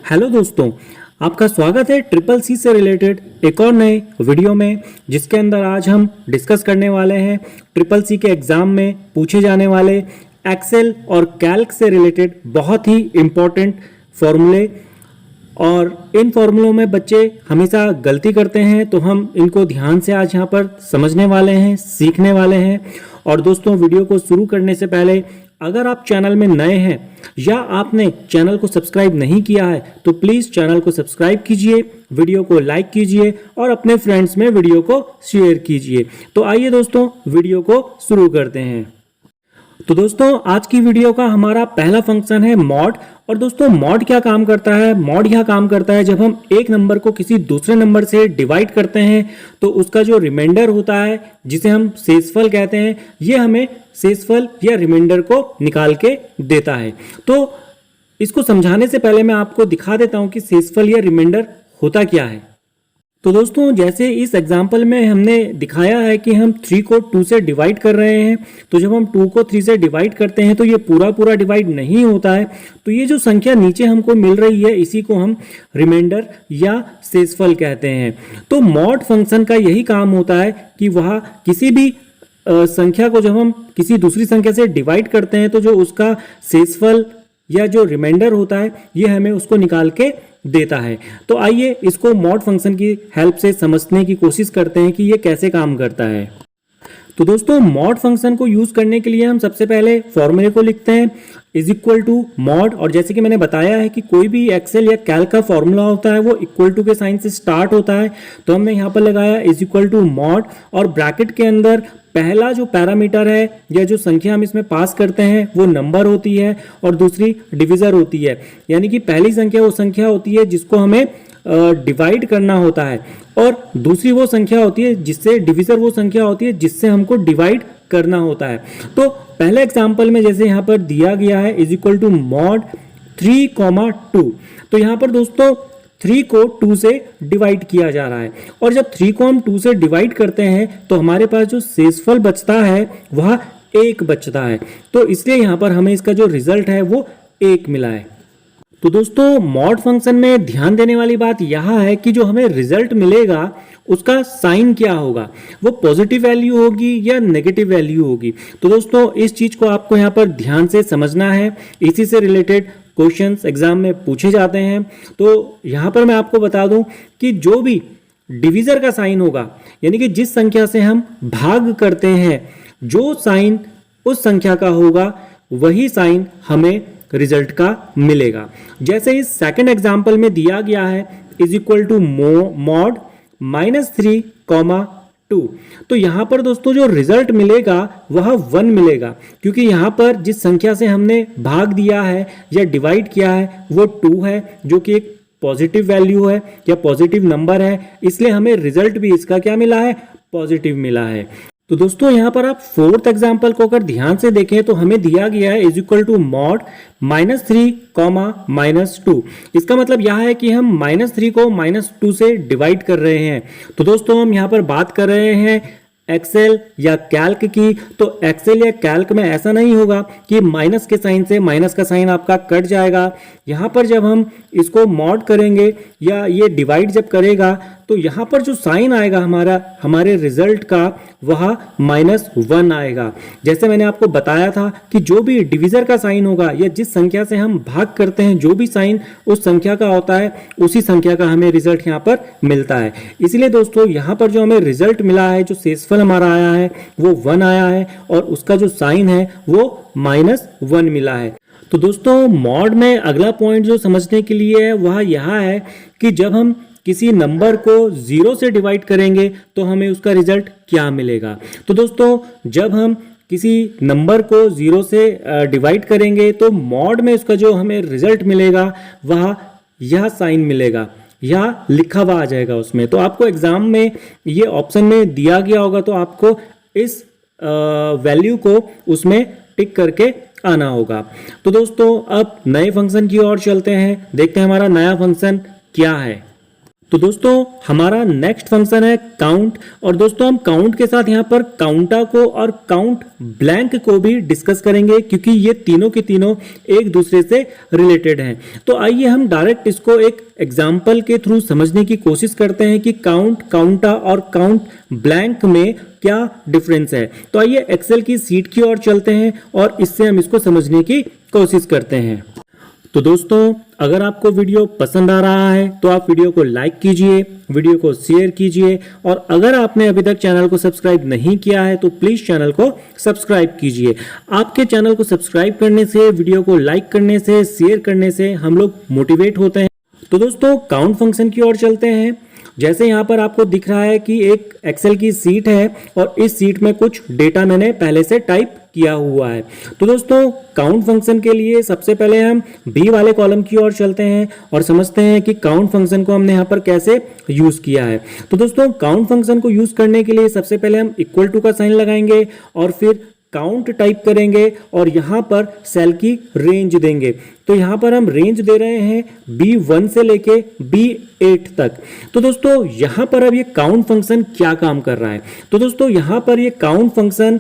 Hello दोस्तों, आपका स्वागत है ट्रिपल सी से रिलेटेड एक और नए वीडियो में, जिसके अंदर आज हम डिस्कस करने वाले हैं ट्रिपल सी के एग्ज़ाम में पूछे जाने वाले एक्सेल और कैल्क से रिलेटेड बहुत ही इम्पोर्टेंट फॉर्मूले। और इन फॉर्मूलों में बच्चे हमेशा गलती करते हैं, तो हम इनको ध्यान से आज यहाँ पर समझने वाले हैं, सीखने वाले हैं। और दोस्तों, वीडियो को शुरू करने से पहले अगर आप चैनल में नए हैं या आपने चैनल को सब्सक्राइब नहीं किया है तो प्लीज़ चैनल को सब्सक्राइब कीजिए, वीडियो को लाइक कीजिए और अपने फ्रेंड्स में वीडियो को शेयर कीजिए। तो आइए दोस्तों, वीडियो को शुरू करते हैं। तो दोस्तों, आज की वीडियो का हमारा पहला फंक्शन है मॉड। और दोस्तों, मॉड क्या काम करता है? मॉड यह काम करता है जब हम एक नंबर को किसी दूसरे नंबर से डिवाइड करते हैं तो उसका जो रिमाइंडर होता है, जिसे हम शेषफल कहते हैं, ये हमें शेषफल या रिमाइंडर को निकाल के देता है। तो इसको समझाने से पहले मैं आपको दिखा देता हूं कि शेषफल या रिमाइंडर होता क्या है। तो दोस्तों, जैसे इस एग्जाम्पल में हमने दिखाया है कि हम 3 को 2 से डिवाइड कर रहे हैं, तो जब हम 2 को 3 से डिवाइड करते हैं तो ये पूरा डिवाइड नहीं होता है। तो ये जो संख्या नीचे हमको मिल रही है, इसी को हम रिमाइंडर या शेषफल कहते हैं। तो मॉड फंक्शन का यही काम होता है कि वह किसी भी संख्या को जब हम किसी दूसरी संख्या से डिवाइड करते हैं तो जो उसका शेषफल या जो रिमाइंडर होता है, ये हमें उसको निकाल के देता है। तो आइए इसको मॉड फंक्शन की हेल्प से समझने की कोशिश करते हैं कि ये कैसे काम करता है। तो दोस्तों, मॉड फंक्शन को यूज करने के लिए हम सबसे पहले फॉर्मूले को लिखते हैं इज इक्वल टू मॉड। और जैसे कि मैंने बताया है कि कोई भी एक्सेल या कैल्क का फॉर्मूला होता है वो इक्वल टू के साइन से स्टार्ट होता है, तो हमने यहाँ पर लगाया इज इक्वल टू मॉड। और ब्रैकेट के अंदर पहला जो पैरामीटर है या जो संख्या हम इसमें पास करते हैं वो नंबर होती है और दूसरी डिविजर होती है। यानी कि पहली संख्या वो संख्या होती है जिसको हमें डिवाइड करना होता है, और दूसरी वो संख्या होती है जिससे डिविजर वो संख्या होती है जिससे हमको डिवाइड करना होता है। तो पहले एग्जांपल में जैसे यहाँ पर दिया गया है इज इक्वल टू मॉड 3,2, तो यहाँ पर दोस्तों 3 को 2 से डिवाइड किया जा रहा है। और जब 3 को हम 2 से डिवाइड करते हैं तो हमारे पास जो शेषफल बचता है वह 1 बचता है। तो इसलिए यहाँ पर हमें इसका जो रिजल्ट है वो 1 मिला है। तो दोस्तों, मॉड फंक्शन में ध्यान देने वाली बात यह है कि जो हमें रिजल्ट मिलेगा उसका साइन क्या होगा, वो पॉजिटिव वैल्यू होगी या नेगेटिव वैल्यू होगी। तो दोस्तों, इस चीज को आपको यहाँ पर ध्यान से समझना है, इसी से रिलेटेड क्वेश्चंस एग्जाम में पूछे जाते हैं। तो यहाँ पर मैं आपको बता दूं कि जो भी डिवीजर का साइन होगा, यानी कि जिस संख्या से हम भाग करते हैं, जो साइन उस संख्या का होगा वही साइन हमें रिजल्ट का मिलेगा। जैसे इस सेकंड एग्जाम्पल में दिया गया है इज इक्वल टू मॉड -3,2, तो यहां पर दोस्तों जो रिजल्ट मिलेगा वह 1 मिलेगा, क्योंकि यहां पर जिस संख्या से हमने भाग दिया है या डिवाइड किया है वो 2 है, जो कि एक पॉजिटिव वैल्यू है या पॉजिटिव नंबर है, इसलिए हमें रिजल्ट भी इसका क्या मिला है, पॉजिटिव मिला है। तो दोस्तों, यहाँ पर आप फोर्थ एग्जाम्पल को अगर ध्यान से देखें तो हमें दिया गया है इज इक्वल टू मॉड -3,-2। इसका मतलब यह है कि हम -3 को -2 से डिवाइड कर रहे हैं। तो दोस्तों, हम यहाँ पर बात कर रहे हैं एक्सेल या कैल्क की। तो एक्सेल या कैल्क में ऐसा नहीं होगा कि माइनस के साइन से माइनस का साइन आपका कट जाएगा। यहाँ पर जब हम इसको मॉड करेंगे या ये डिवाइड जब करेगा तो यहाँ पर जो साइन आएगा हमारे रिजल्ट का वह -1 आएगा। जैसे मैंने आपको बताया था कि जो भी डिविजर का साइन होगा या जिस संख्या से हम भाग करते हैं, जो भी साइन उस संख्या का होता है उसी संख्या का हमें रिजल्ट यहाँ पर मिलता है। इसलिए दोस्तों, यहाँ पर जो हमें रिजल्ट मिला है, जो शेषफल हमारा आया है वो 1 आया है और उसका जो साइन है वो -1 मिला है। तो दोस्तों, मॉड में अगला पॉइंट जो समझने के लिए है वह यह है कि जब हम किसी नंबर को 0 से डिवाइड करेंगे तो हमें उसका रिजल्ट क्या मिलेगा। तो दोस्तों, जब हम किसी नंबर को 0 से डिवाइड करेंगे तो मॉड में उसका जो हमें रिजल्ट मिलेगा वह यह साइन मिलेगा, यह लिखा हुआ आ जाएगा उसमें। तो आपको एग्जाम में ये ऑप्शन में दिया गया होगा, तो आपको इस वैल्यू को उसमें टिक करके आना होगा। तो दोस्तों, अब नए फंक्शन की ओर चलते हैं, देखते हैं हमारा नया फंक्शन क्या है। तो दोस्तों हमारा नेक्स्ट फंक्शन है काउंट। और दोस्तों हम काउंट के साथ यहाँ पर काउंटा को और काउंट ब्लैंक को भी डिस्कस करेंगे, क्योंकि ये तीनों के तीनों एक दूसरे से रिलेटेड हैं। तो आइए हम डायरेक्ट इसको एक एग्जाम्पल के थ्रू समझने की कोशिश करते हैं कि काउंट, काउंटा और काउंट ब्लैंक में क्या डिफरेंस है। तो आइए एक्सेल की सीट की ओर चलते हैं और इससे हम इसको समझने की कोशिश करते हैं। तो दोस्तों अगर आपको वीडियो पसंद आ रहा है तो आप वीडियो को लाइक कीजिए, वीडियो को शेयर कीजिए, और अगर आपने अभी तक चैनल को सब्सक्राइब नहीं किया है तो प्लीज चैनल को सब्सक्राइब कीजिए। आपके चैनल को सब्सक्राइब करने से, वीडियो को लाइक करने से, शेयर करने से हम लोग मोटिवेट होते हैं। तो दोस्तों काउंट फंक्शन की ओर चलते हैं। जैसे यहाँ पर आपको दिख रहा है कि एक एक्सेल की सीट है और इस सीट में कुछ डेटा मैंने पहले से टाइप किया हुआ है। तो दोस्तों काउंट फंक्शन के लिए सबसे पहले हम बी वाले कॉलम की ओर चलते हैं और समझते हैं कि काउंट फंक्शन को हमने यहाँ पर कैसे यूज किया है। तो दोस्तों काउंट फंक्शन को यूज करने के लिए सबसे पहले हम इक्वल टू का साइन लगाएंगे और फिर काउंट टाइप करेंगे और यहाँ पर सेल की रेंज देंगे। तो यहाँ पर हम रेंज दे रहे हैं B1 से लेके B8 तक। तो दोस्तों यहाँ पर अब ये काउंट फंक्शन क्या काम कर रहा है। तो दोस्तों यहाँ पर ये काउंट फंक्शन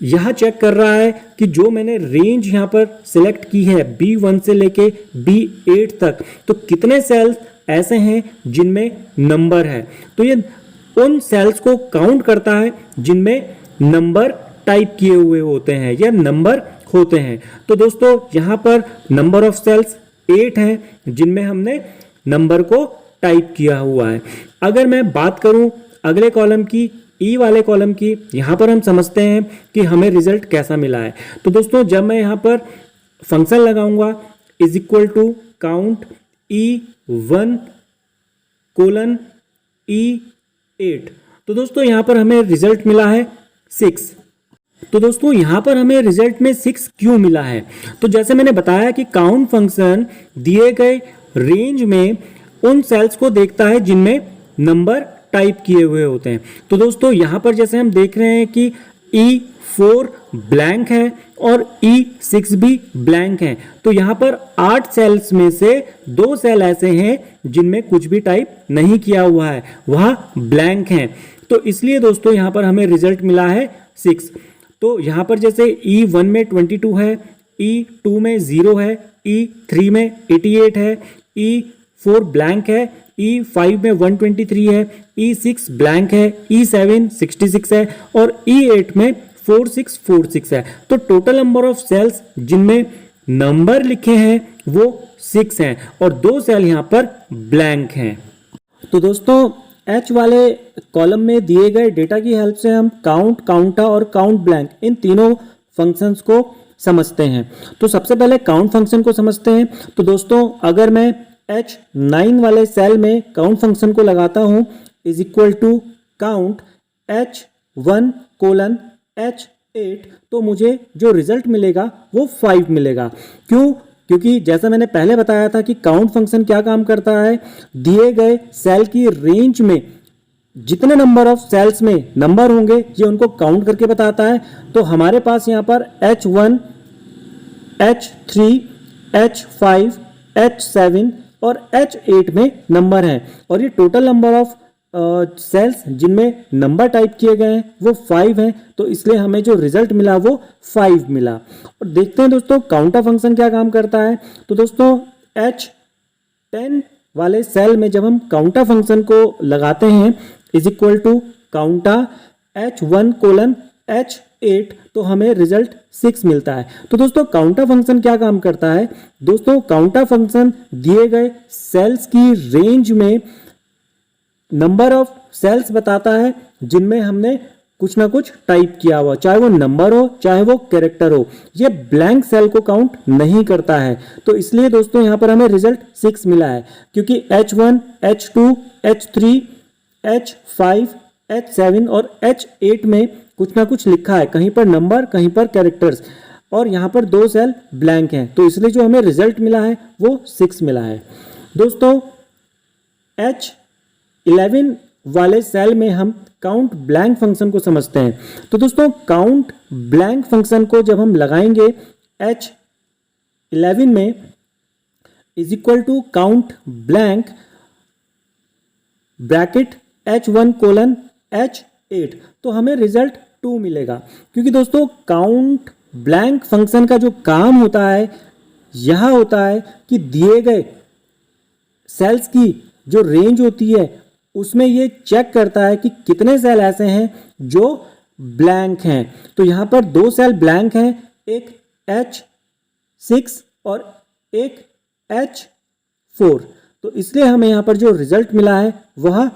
यह चेक कर रहा है कि जो मैंने रेंज यहाँ पर सिलेक्ट की है B1 से लेके B8 तक, तो कितने सेल्स ऐसे हैं जिनमें नंबर है। तो ये उन सेल्स को काउंट करता है जिनमें नंबर टाइप किए हुए होते हैं या नंबर होते हैं। तो दोस्तों यहाँ पर नंबर ऑफ सेल्स 8 हैं जिनमें हमने नंबर को टाइप किया हुआ है। अगर मैं बात करूं अगले कॉलम की, ई वाले कॉलम की, यहाँ पर हम समझते हैं कि हमें रिजल्ट कैसा मिला है। तो दोस्तों जब मैं यहाँ पर फंक्शन लगाऊंगा is equal to count E1 colon E8, तो दोस्तों यहाँ पर हमें रिजल्ट मिला है 6। तो दोस्तों यहाँ पर हमें रिजल्ट में 6 क्यों मिला है। तो जैसे मैंने बताया कि काउंट फंक्शन दिए गए रेंज में उन सेल्स को देखता है जिनमें नंबर टाइप किए हुए होते हैं। तो दोस्तों यहाँ पर जैसे हम देख रहे हैं कि E4 ब्लैंक है और E6 भी ब्लैंक है। तो यहाँ पर 8 सेल्स में से 2 सेल ऐसे हैं जिनमें कुछ भी टाइप नहीं किया हुआ है, वह ब्लैंक हैं। तो इसलिए दोस्तों यहाँ पर हमें रिजल्ट मिला है 6। तो यहाँ पर जैसे E1 में 22 है, E2 में 0 है, E3 में 88 है, E4 ब्लैंक है, E5 में 123 है, E6 ब्लैंक है, E7 66 है और E8 में 4646 है। तो टोटल नंबर ऑफ सेल्स जिनमें नंबर लिखे हैं वो 6 हैं और 2 सेल यहाँ पर ब्लैंक हैं। तो दोस्तों H वाले कॉलम में दिए गए डेटा की हेल्प से हम काउंट, काउंटा और काउंट ब्लैंक इन तीनों फंक्शंस को समझते हैं। तो सबसे पहले काउंट फंक्शन को समझते हैं। तो दोस्तों अगर मैं H9 वाले सेल में काउंट फंक्शन को लगाता हूं is equal to count H1 colon H8, तो मुझे जो रिजल्ट मिलेगा वो 5 मिलेगा। क्यों? क्योंकि जैसा मैंने पहले बताया था कि काउंट फंक्शन क्या काम करता है, दिए गए सेल की रेंज में जितने नंबर ऑफ सेल्स में नंबर होंगे ये उनको काउंट करके बताता है। तो हमारे पास यहाँ पर H1, H3, H5, H7 और H8 में नंबर हैं और ये टोटल नंबर ऑफ सेल्स जिनमें नंबर टाइप किए गए हैं वो 5 हैं। तो इसलिए हमें जो रिजल्ट मिला वो 5 मिला। और देखते हैं दोस्तों काउंटा फंक्शन क्या काम करता है। तो दोस्तों H10 वाले सेल में जब हम काउंटा फंक्शन को लगाते हैं इज इक्वल टू काउंटा H1 कोलन H8, तो हमें रिजल्ट 6 मिलता है। तो दोस्तों काउंटा फंक्शन क्या काम करता है। दोस्तों काउंटा फंक्शन दिए गए सेल्स की रेंज में नंबर ऑफ सेल्स बताता है जिनमें हमने कुछ ना कुछ टाइप किया हुआ, चाहे वो नंबर हो चाहे वो कैरेक्टर हो। ये ब्लैंक सेल को काउंट नहीं करता है। तो इसलिए दोस्तों यहाँ पर हमें रिजल्ट 6 मिला है, क्योंकि H1, H2, H3, H5, H7 और H8 में कुछ ना कुछ लिखा है, कहीं पर नंबर कहीं पर कैरेक्टर्स, और यहाँ पर 2 सेल ब्लैंक हैं। तो इसलिए जो हमें रिजल्ट मिला है वो 6 मिला है। दोस्तों H11 वाले सेल में हम काउंट ब्लैंक फंक्शन को समझते हैं। तो दोस्तों काउंट ब्लैंक फंक्शन को जब हम लगाएंगे H11 में is equal to count blank bracket H1:H8, तो हमें रिजल्ट 2 मिलेगा। क्योंकि दोस्तों काउंट ब्लैंक फंक्शन का जो काम होता है यह होता है कि दिए गए सेल्स की जो रेंज होती है उसमें ये चेक करता है कि कितने सेल ऐसे हैं जो ब्लैंक हैं। तो यहाँ पर 2 सेल ब्लैंक हैं, एक H6 और एक H4, तो इसलिए हमें यहाँ पर जो रिजल्ट मिला है वह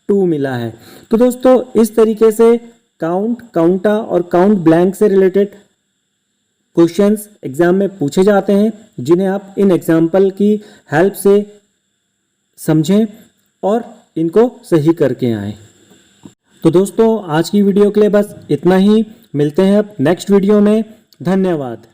2 मिला है। तो दोस्तों इस तरीके से काउंट, काउंटा और काउंट ब्लैंक से रिलेटेड क्वेश्चंस एग्जाम में पूछे जाते हैं, जिन्हें आप इन एग्जाम्पल की हेल्प से समझें और इनको सही करके आएं। तो दोस्तों आज की वीडियो के लिए बस इतना ही। मिलते हैं अब नेक्स्ट वीडियो में। धन्यवाद।